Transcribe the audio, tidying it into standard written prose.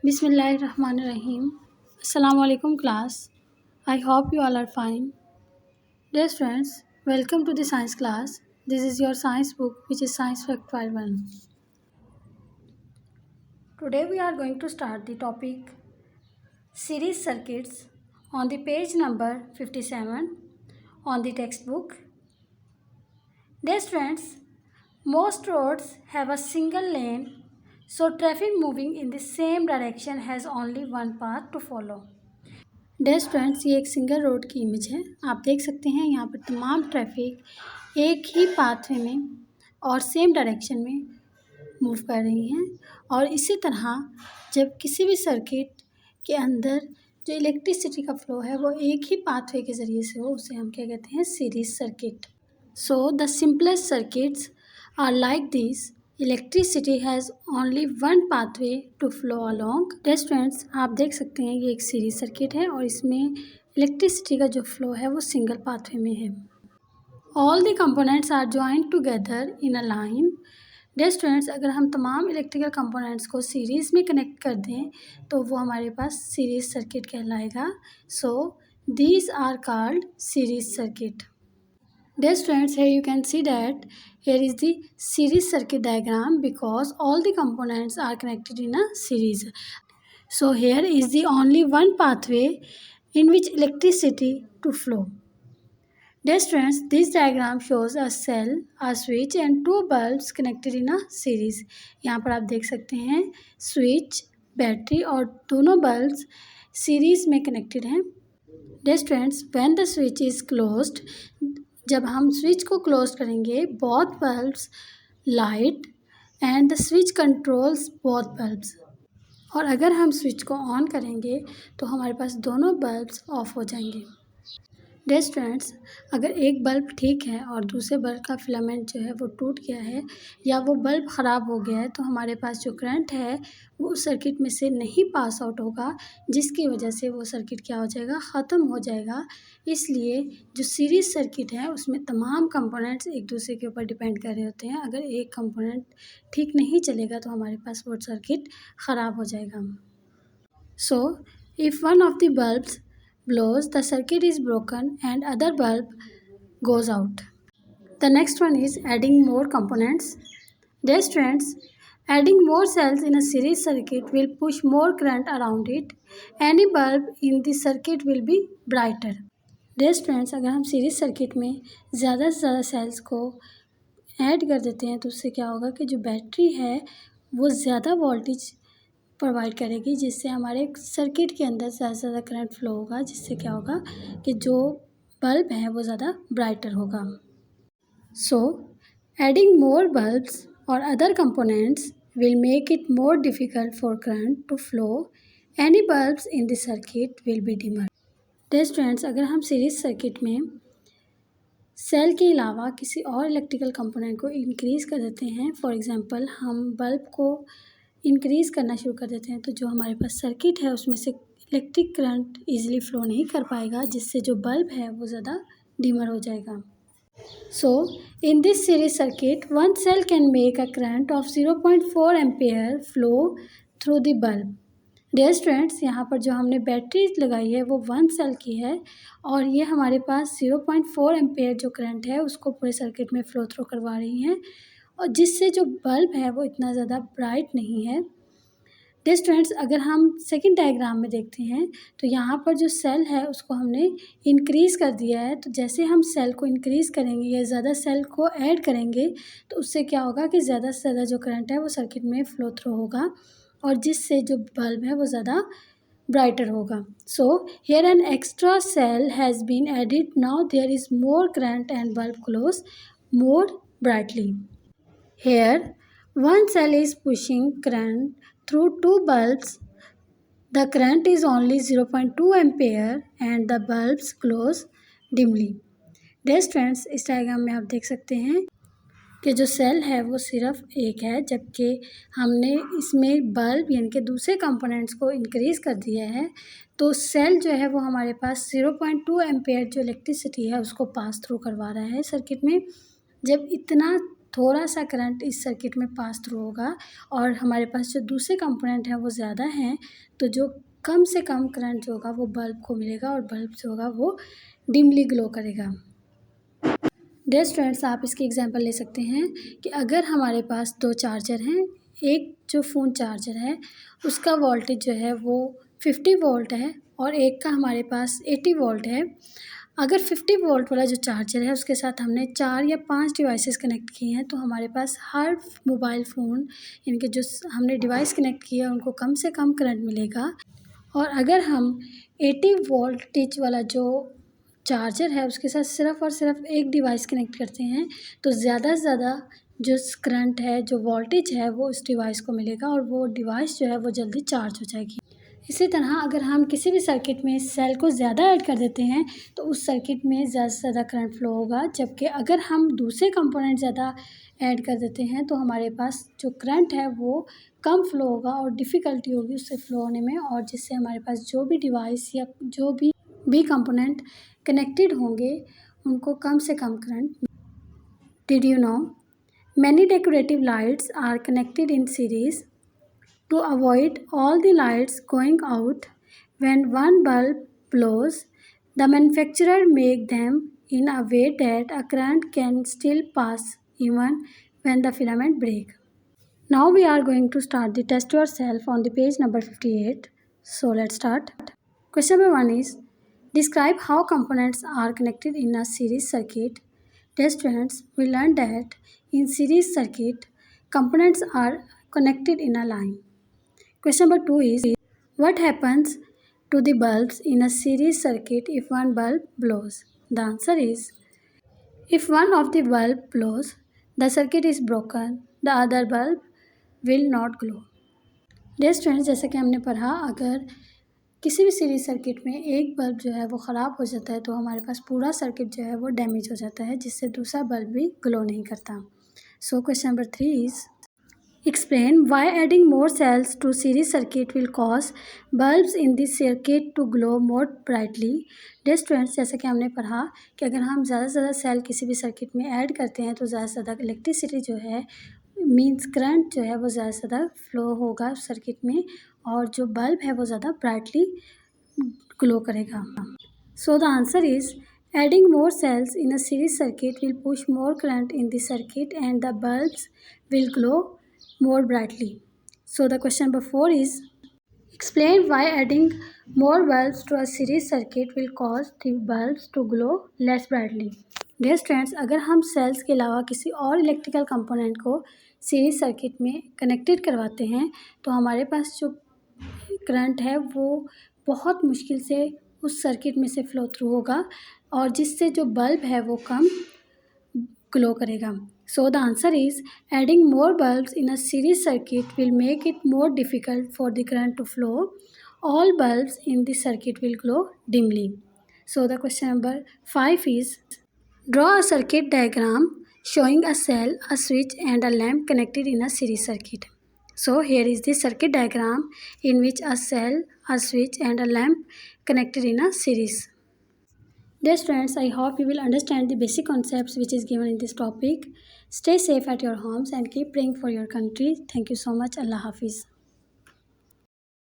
Bismillahirrahmanirrahim. Assalamu alaikum class. I hope you all are fine. Dear friends, welcome to the science class. This is your science book which is Science Fact File 1. Today we are going to start the topic series circuits on the page number 57 on the textbook. Dear friends, most roads have a single lane, so traffic moving in the same direction has only one path to follow. Dare friends, ये एक single road की image है। आप देख सकते हैं यहाँ पर तमाम ट्रैफिक एक ही पाथवे में और सेम डायरेक्शन में मूव कर रही हैं। और इसी तरह जब किसी भी सर्किट के अंदर जो इलेक्ट्रिसिटी का फ्लो है वो एक ही पाथवे के ज़रिए से हो, उसे हम क्या कहते हैं, series circuit. So the simplest circuits are like this. Electricity has only one pathway to flow along. Test friends, आप देख सकते हैं ये एक सीरीज सर्किट है और इसमें इलेक्ट्रिसिटी का जो फ्लो है वो सिंगल पाथवे में है। All the components are joined together in a line. डेस्ट फ्रेंड्स, अगर हम तमाम इलेक्ट्रिकल कंपोनेंट्स को सीरीज़ में कनेक्ट कर दें तो वो हमारे पास सीरीज सर्किट कहलाएगा। So these are called series circuit. Dear friends, here you can see that here is the series circuit diagram because all the components are connected in a series. So here is the only one pathway in which electricity to flow. Dear friends, this diagram shows a cell, a switch and two bulbs connected in a series. यहाँ पर आप देख सकते हैं switch, battery और दोनों bulbs series में connected हैं। Dear friends, when the switch is closed, जब हम स्विच को क्लोज करेंगे both bulbs light and the switch controls both bulbs. और अगर हम स्विच को ऑन करेंगे तो हमारे पास दोनों बल्ब्स ऑफ हो जाएंगे। डेयर फ्रेंड्स, अगर एक बल्ब ठीक है और दूसरे बल्ब का फिलामेंट जो है वो टूट गया है या वो बल्ब ख़राब हो गया है तो हमारे पास जो करंट है वो उस सर्किट में से नहीं पास आउट होगा, जिसकी वजह से वो सर्किट क्या हो जाएगा, ख़त्म हो जाएगा। इसलिए जो सीरीज सर्किट है उसमें तमाम कंपोनेंट्स एक दूसरे के ऊपर डिपेंड कर रहे होते हैं। अगर एक कंपोनेंट ठीक नहीं चलेगा तो हमारे पास वो सर्किट ख़राब हो जाएगा। So if one of the bulbs blows, the circuit is broken and other bulb goes out. The next one is adding more components. Dear friends, adding more cells in a series circuit will push more current around it. Any bulb in the circuit will be brighter. Dear friends, अगर हम series circuit में ज़्यादा से ज़्यादा sales को add कर देते हैं तो उससे क्या होगा कि जो बैटरी है वो ज़्यादा वोल्टेज प्रोवाइड करेगी, जिससे हमारे सर्किट के अंदर ज़्यादा से ज़्यादा करंट फ्लो होगा, जिससे क्या होगा कि जो बल्ब है वो ज़्यादा ब्राइटर होगा। सो एडिंग मोर बल्ब्स और other components will make it more difficult for current to flow. Any bulbs in the circuit will be dimmer. Test friends, अगर हम सीरीज सर्किट में सेल के अलावा किसी और इलेक्ट्रिकल कंपोनेंट को इंक्रीज़ कर देते हैं, फॉर एग्ज़ाम्पल हम बल्ब को इंक्रीज़ करना शुरू कर देते हैं तो जो हमारे पास सर्किट है उसमें से इलेक्ट्रिक करंट ईजिली फ्लो नहीं कर पाएगा, जिससे जो बल्ब है वो ज़्यादा डिमर हो जाएगा। So in this series circuit one cell can make a current of 0.4 ampere flow through the bulb. Dear friends, यहाँ पर जो हमने बैटरी लगाई है वो वन सेल की है और ये हमारे पास 0.4 एम्पेयर जो करंट है उसको पूरे सर्किट में फ़्लो थ्रू करवा रही हैं, और जिससे जो बल्ब है वो इतना ज़्यादा ब्राइट नहीं है। डियर फ्रेंड्स, अगर हम सेकंड डायग्राम में देखते हैं तो यहाँ पर जो सेल है उसको हमने इंक्रीज़ कर दिया है। तो जैसे हम सेल को इंक्रीज़ करेंगे या ज़्यादा सेल को ऐड करेंगे तो उससे क्या होगा कि ज़्यादा से ज़्यादा जो करंट है वो सर्किट में फ़्लो थ्रू होगा और जिससे जो बल्ब है वो ज़्यादा ब्राइटर होगा। So here an extra cell has been added. Now there is more current and bulb glows more brightly. Here, one cell is pushing current through two bulbs. The current is only 0.2 ampere and the bulbs glows dimly. Dear friends, इस diagram में आप देख सकते हैं कि जो cell है वो सिर्फ एक है, जबकि हमने इसमें बल्ब यानी कि दूसरे कंपोनेंट्स को इंक्रीज़ कर दिया है। तो सेल जो है वो हमारे पास 0.2 एम्पेयर जो इलेक्ट्रिसिटी है उसको पास थ्रू करवा रहा है सर्किट में। जब इतना थोड़ा सा करंट इस सर्किट में पास थ्रू होगा और हमारे पास जो दूसरे कंपोनेंट हैं वो ज़्यादा हैं, तो जो कम से कम करंट जो होगा वो बल्ब को मिलेगा और बल्ब जो होगा वो डिमली ग्लो करेगा। डियर स्टूडेंट्स, आप इसकी एग्जांपल ले सकते हैं कि अगर हमारे पास 2 चार्जर हैं, एक जो फ़ोन चार्जर है उसका वोल्टेज जो है वो 50 वोल्ट है और एक का हमारे पास 80 वोल्ट है। अगर 50 वोल्ट वाला जो चार्जर है उसके साथ हमने 4 या 5 डिवाइसेस कनेक्ट किए हैं, तो हमारे पास हर मोबाइल फ़ोन इनके जो हमने डिवाइस कनेक्ट किए हैं उनको कम से कम करंट मिलेगा। और अगर हम 80 वोल्टेज वाला जो चार्जर है उसके साथ सिर्फ़ और सिर्फ एक डिवाइस कनेक्ट करते हैं, तो ज़्यादा से ज़्यादा जो करंट है, जो वोल्टेज है वो उस डिवाइस को मिलेगा और वो डिवाइस जो है वो जल्दी चार्ज हो जाएगी। इसी तरह अगर हम किसी भी सर्किट में सेल को ज़्यादा ऐड कर देते हैं तो उस सर्किट में ज़्यादा से ज़्यादा करंट फ्लो होगा, जबकि अगर हम दूसरे कंपोनेंट ज़्यादा ऐड कर देते हैं तो हमारे पास जो करंट है वो कम फ्लो होगा और डिफ़िकल्टी होगी उससे फ्लो होने में, और जिससे हमारे पास जो भी डिवाइस या जो भी कंपोनेंट कनेक्टेड होंगे उनको कम से कम current. Did you know many decorative lights are connected in series to avoid all the lights going out when one bulb blows. The manufacturer make them in a way that a current can still pass even when the filament break. Now we are going to start the test yourself on the page number 58. So let's start. Question number 1 is, describe how components are connected in a series circuit. Dear students, we learned that in series circuit, components are connected in a line. Question number 2 is, what happens to the bulbs in a series circuit if one bulb blows? The answer is, if one of the bulb blows, the circuit is broken, the other bulb will not glow. Dear students, जैसे कि हमने पढ़ा, अगर किसी भी series circuit में एक bulb जो है वो ख़राब हो जाता है तो हमारे पास पूरा सर्किट जो है वो डैमेज हो जाता है, जिससे दूसरा बल्ब भी ग्लो नहीं करता. So question number 3 is, explain why adding more cells to series circuit will cause bulbs in this circuit to glow more brightly. Dear students, जैसे कि हमने पढ़ा कि अगर हम ज़्यादा से ज़्यादा सेल किसी भी सर्किट में ऐड करते हैं तो ज़्यादा से ज़्यादा इलेक्ट्रिसिटी जो है मीन्स करंट जो है वो ज़्यादा से ज़्यादा फ्लो होगा सर्किट में और जो बल्ब है वो ज़्यादा ब्राइटली ग्लो करेगा. So the answer is, adding more cells in a series circuit will push more current in the circuit and the bulbs will glow more brightly. So the question number 4 is, explain why adding more bulbs to a series circuit will cause the bulbs to glow less brightly. Dear students, अगर हम sales के अलावा किसी और electrical component को series circuit में connected करवाते हैं तो हमारे पास जो करंट है वो बहुत मुश्किल से उस सर्किट में से फ्लो थ्रू होगा और जिससे जो बल्ब है वो कम ग्लो करेगा. So the answer is, adding more bulbs in a series circuit will make it more difficult for the current to flow. All bulbs in the circuit will glow dimly. So the question number 5 is, draw a circuit diagram showing a cell, a switch and a lamp connected in a series circuit. So here is the circuit diagram in which a cell, a switch and a lamp connected in a series. Dear students, I hope you will understand the basic concepts which is given in this topic. Stay safe at your homes and keep praying for your country. Thank you so much. Allah Hafiz.